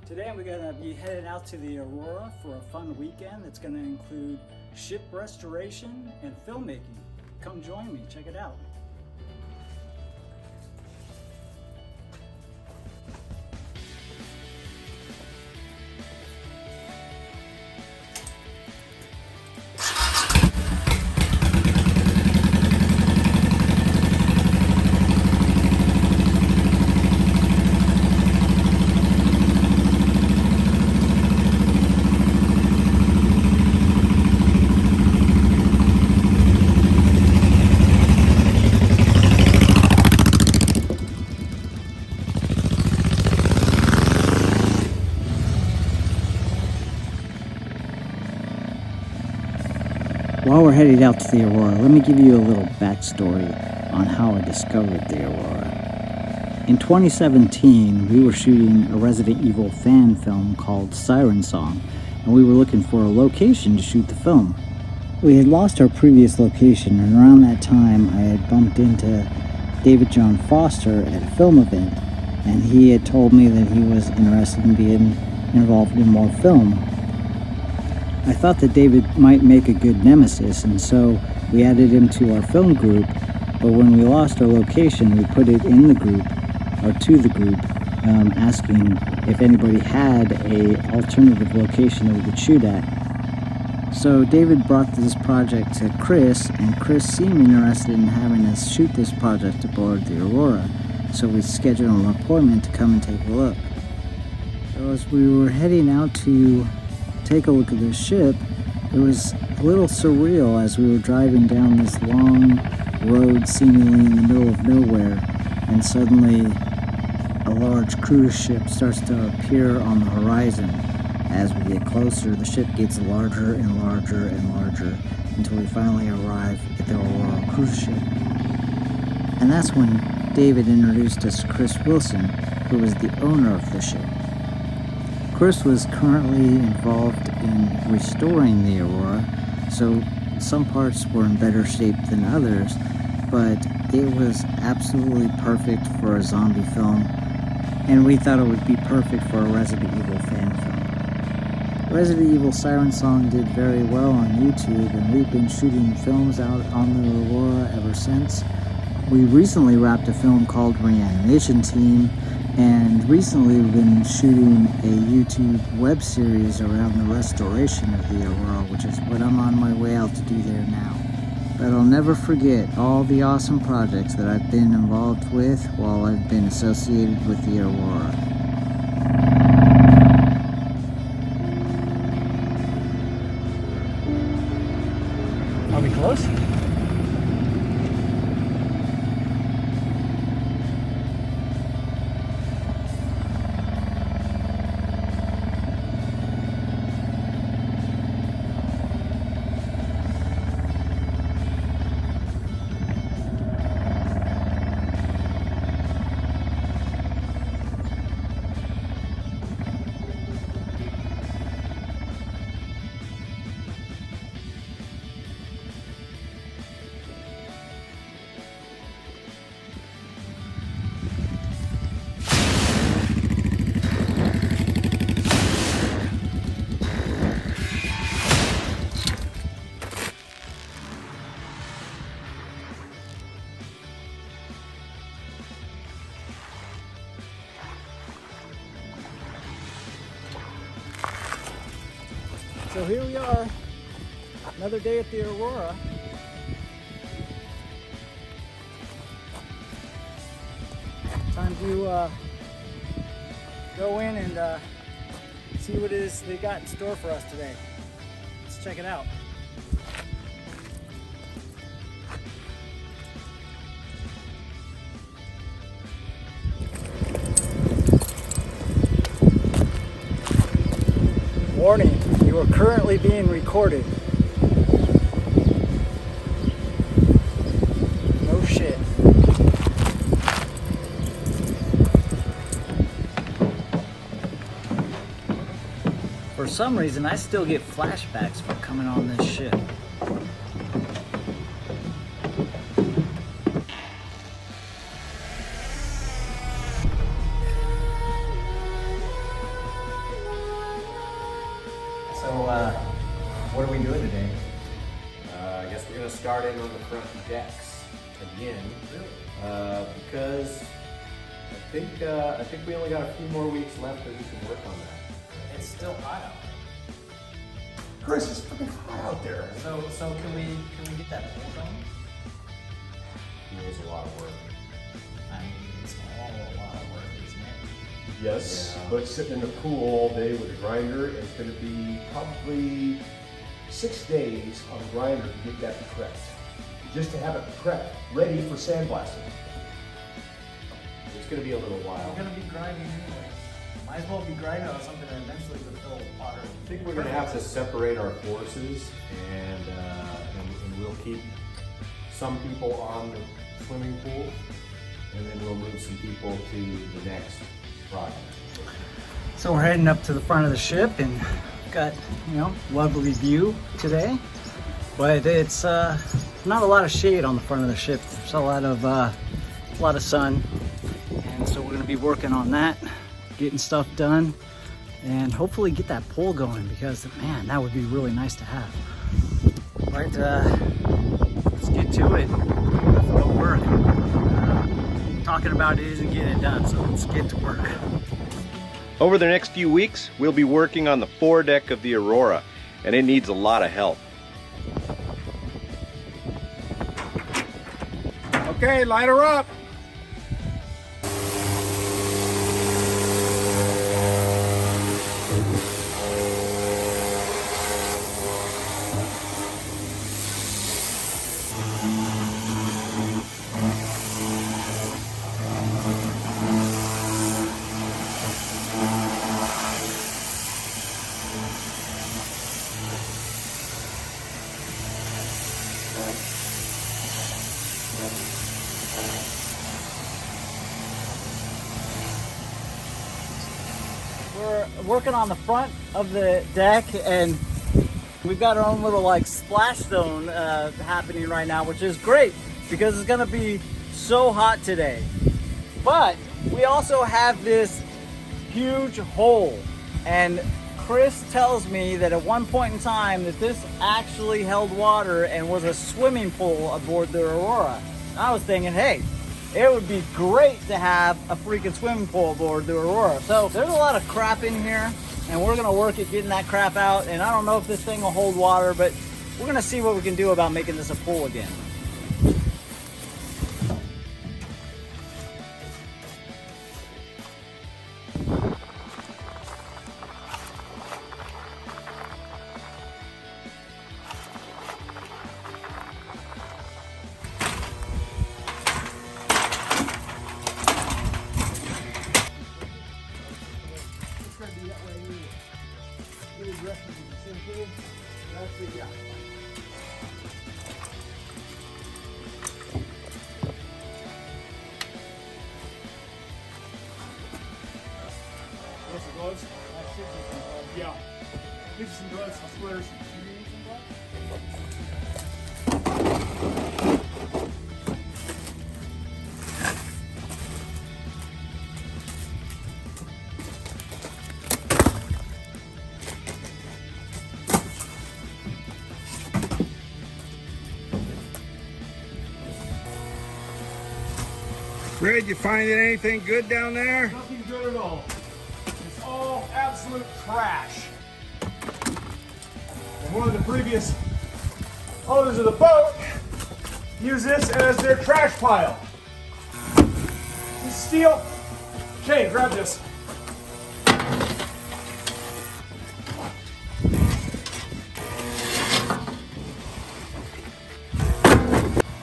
Today we're going to be headed out to the Aurora for a fun weekend that's going to include ship restoration and filmmaking. Come join me, check it out. While we're headed out to the Aurora, let me give you a little backstory on how I discovered the Aurora. In 2017, we were shooting a Resident Evil fan film called Sirens Song, and we were looking for a location to shoot the film. We had lost our previous location, and around that time I had bumped into Jon Foster at a film event, and he had told me that he was interested in being involved in more film. I thought that David might make a good nemesis, and so we added him to our film group, but when we lost our location, we put it in the group, or to the group, asking if anybody had a alternative location that we could shoot at. So David brought this project to Chris, and Chris seemed interested in having us shoot this project aboard the Aurora, so we scheduled an appointment to come and take a look. So as we were heading out to take a look at this ship, it was a little surreal as we were driving down this long road seemingly in the middle of nowhere, and suddenly a large cruise ship starts to appear on the horizon. As we get closer, the ship gets larger and larger and larger until we finally arrive at the Aurora cruise ship. And that's when David introduced us to Chris Willson, who was the owner of the ship. Chris was currently involved in restoring the Aurora, so some parts were in better shape than others, but it was absolutely perfect for a zombie film, and we thought it would be perfect for a Resident Evil fan film. Resident Evil Sirens Song did very well on YouTube, and we've been shooting films out on the Aurora ever since. We recently wrapped a film called Reanimation Team, and recently we've been shooting a YouTube web series around the restoration of the Aurora, which is what I'm on my way out to do there now. But I'll never forget all the awesome projects that I've been involved with while I've been associated with the Aurora. Are we close? So here we are, another day at the Aurora. Time to go in and see what it is they got in store for us today. Let's check it out. Warning, you are currently being recorded. No shit. For some reason, I still get flashbacks from coming on this ship. we doing today? I guess we're gonna start in on the front decks again. Really? Because I think we only got a few more weeks left that we can work on that. It's still hot out. Chris, it's freaking hot out there. So can we get that pool going? It was a lot of work. I mean, it's all a lot of work, isn't it? Yes, Yeah. but sitting in the pool all day with a grinder, it's going to be probably 6 days on a grinder to get that prepped. Just to have it prepped, ready for sandblasting. It's gonna be a little while. We're gonna be grinding anyway. Might as well be grinding on something that eventually will fill water. I think we're gonna have to separate our forces, and we'll keep some people on the swimming pool, and then we'll move some people to the next project. So we're heading up to the front of the ship and got, lovely view today. But it's not a lot of shade on the front of the ship. There's a lot of sun. And so we're gonna be working on that, getting stuff done, and hopefully get that pole going because, man, that would be really nice to have. But let's get to it. Let's go work. Talking about it isn't getting it done, so let's get to work. Over the next few weeks, we'll be working on the foredeck of the Aurora, and it needs a lot of help. Okay, light her up. We're working on the front of the deck, and we've got our own little splash zone happening right now, which is great because it's gonna be so hot today. But we also have this huge hole, and Chris tells me that at one point in time that this actually held water and was a swimming pool aboard the Aurora. And I was thinking, hey, it would be great to have a freaking swimming pool aboard the Aurora. So there's a lot of crap in here, and we're gonna work at getting that crap out. And I don't know if this thing will hold water, but we're gonna see what we can do about making this a pool again. Gloves? Yeah. Get you some gloves, I swear. Fred, you finding anything good down there? Nothing good at all. It's all absolute trash. And one of the previous owners of the boat used this as their trash pile. This steel. Shane, grab this.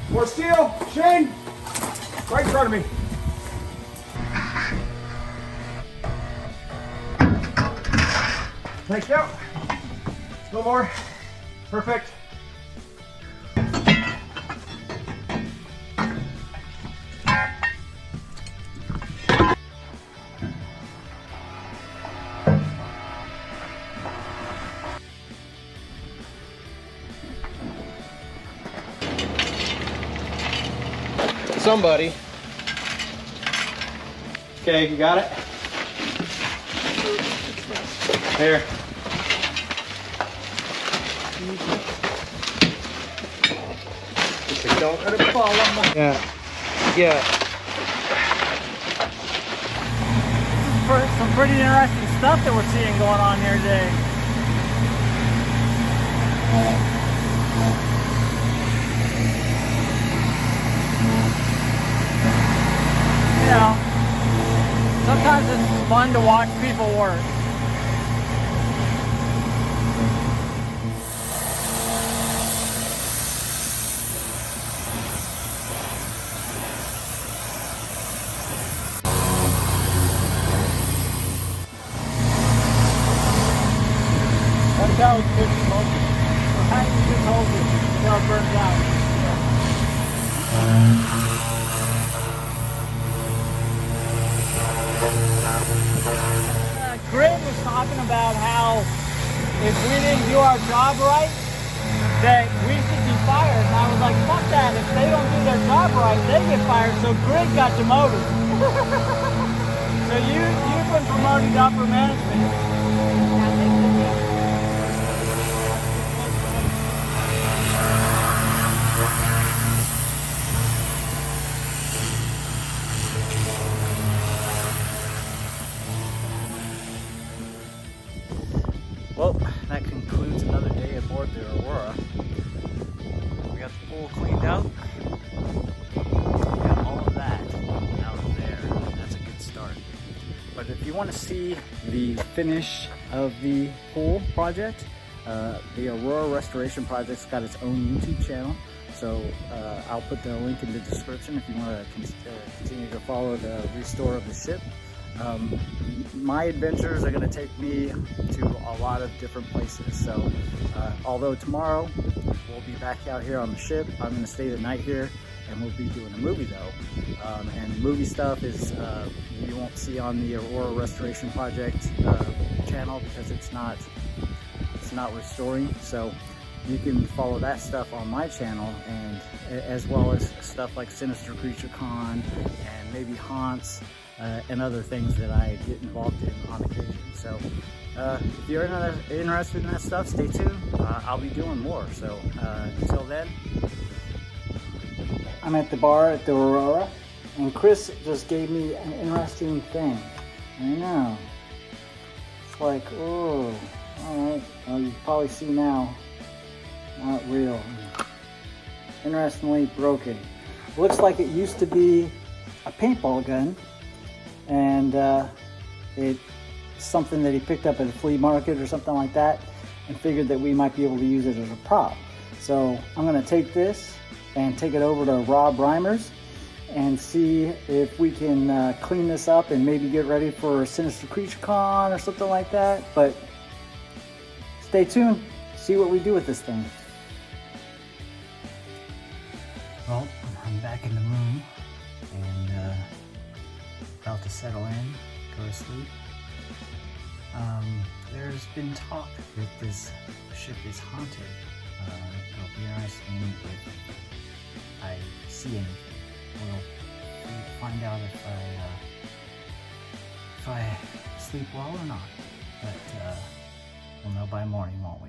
More steel. Shane, right in front of me. Thank you. No more. Perfect. Somebody. Okay, you got it? Here. Don't let it fall on my... Yeah. Some pretty interesting stuff that we're seeing going on here today. You know, sometimes it's fun to watch people work. That was good smoke. I just hold it until it burns out. Greg was talking about how if we didn't do our job right, that we should be fired. And I was like, fuck that. If they don't do their job right, they get fired. So Greg got demoted. So you've been promoted to upper management. Well, that concludes another day aboard the Aurora. We got the pool cleaned out. We got all of that out of there. That's a good start. But if you want to see the finish of the pool project, the Aurora Restoration Project's got its own YouTube channel. So I'll put the link in the description if you want to continue to follow the restore of the ship. My adventures are going to take me to a lot of different places. So although tomorrow we'll be back out here on the ship, I'm going to stay the night here, and we'll be doing a movie though. And movie stuff is you won't see on the Aurora Restoration Project channel because it's not restoring. So you can follow that stuff on my channel, and as well as stuff like Sinister Creature Con and maybe haunts and other things that I get involved in on occasion. So if you're interested in that stuff, stay tuned. I'll be doing more. So until then, I'm at the bar at the Aurora, and Chris just gave me an interesting thing. I know. It's like, oh, all right. Well, you can probably see now. Not real. Interestingly broken. Looks like it used to be a paintball gun, and it's something that he picked up at a flea market or something like that, and figured that we might be able to use it as a prop. So I'm going to take this and take it over to Rob Reimers and see if we can clean this up and maybe get ready for Sinister Creature Con or something like that. But stay tuned, see what we do with this thing. Well, I'm back in the room and about to settle in, go to sleep. There's been talk that this ship is haunted. It'll be interesting if I see anything. We'll find out if I sleep well or not. But we'll know by morning, won't we?